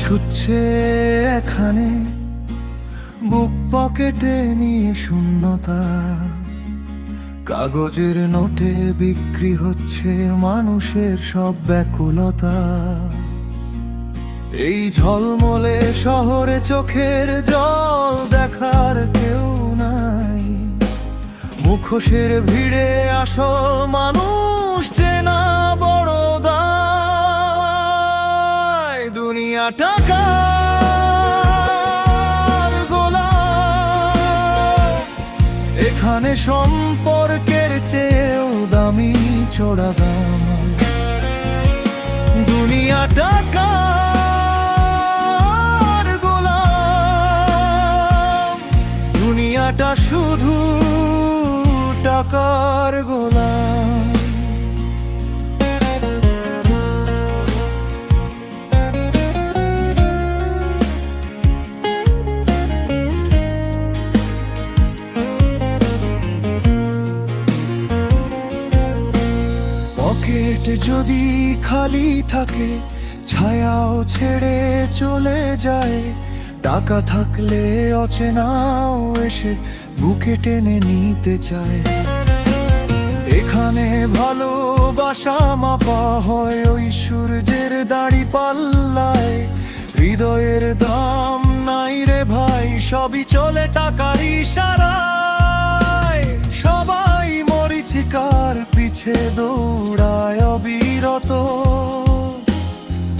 ছুটছে এখানে, বুক পকেটে নিয়ে শূন্যতা। কাগজের নোটে বিক্রি হচ্ছে মানুষের সব ব্যাকুলতা। এই ঝলমলে শহরে চোখের জল দেখার কেউ নাই। মুখোশের ভিড়ে আসল মানুষ চেনা বড় দায়। দুনিয়া টাকার গোলাম, এখানে সম্পর্কের চেয়েও দামি চড়া দাম। দুনিয়া টাকার গোলাম, দুনিয়াটা শুধু টাকার গোলাম। পকেট যদি খালি থাকে, ছায়াও ছেড়ে চলে যায়। টাকা থাকলে অচেনাও এসে বুকে টেনে নিতে চায়। এখানে ভালোবাসা মাপা হয় ওই সূর্যের দাড়ি পাল্লায়। হৃদয়ের দাম নাই রে ভাই, সবই চলে টাকার ইশারায়। সবাই মরীচিকার পিছে দৌড়ায় অবিরত,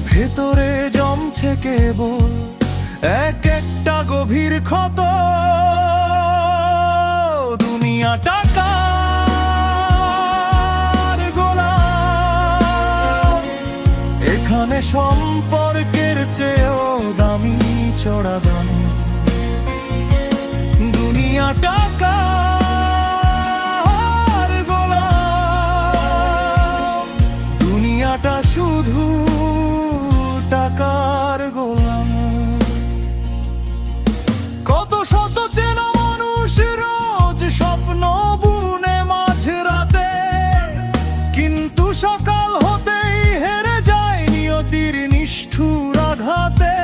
ভেতরে জমছে কেবল এক একটা গভীর ক্ষত। দুনিয়া টাকার গোলাম, এখানে সম্পর্কের চেয়েও দামি চড়া দাম। দুনিয়া টাকার গোলাম, দুনিয়াটা শুধু টাকার গোলাম। কত শত চেনা মানুষ রোজ স্বপ্ন বুনে মাঝ রাতে, কিন্তু সকাল হতেই হেরে যায় নিয়তির নিষ্ঠুর আঘাতে।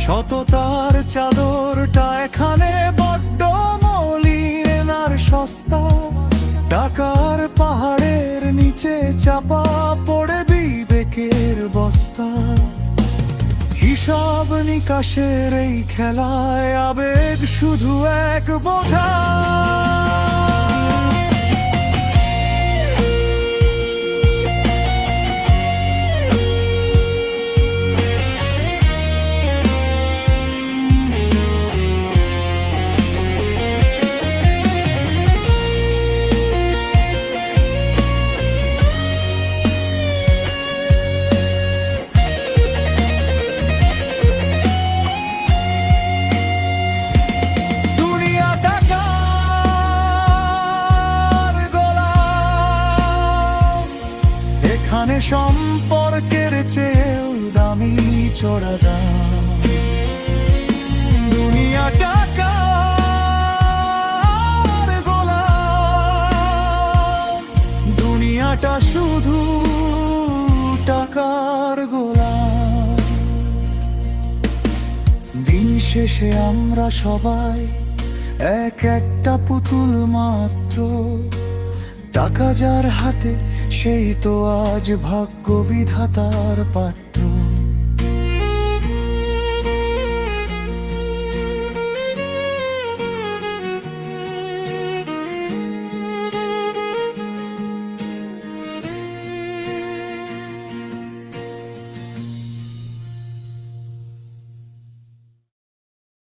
সততার চাদরটা এখানে বড্ড মলিন আর সস্তা। টাকার পাহাড়ের নিচে চাপা পড়ে বিবেকের বস্তা। হিসাব নিকাশের এই খেলায় আবেগ শুধু এক বোঝা। এখানে সম্পর্কের চেয়েও দামি চড়া দাম। দুনিয়া টাকার গোলাম, দুনিয়াটা শুধু টাকার গোলাম। দিন শেষে আমরা সবাই এক একটা পুতুল মাত্র। টাকা যার হাতে সেই তো আজ ভাগ্য বিধাতার পাত্র।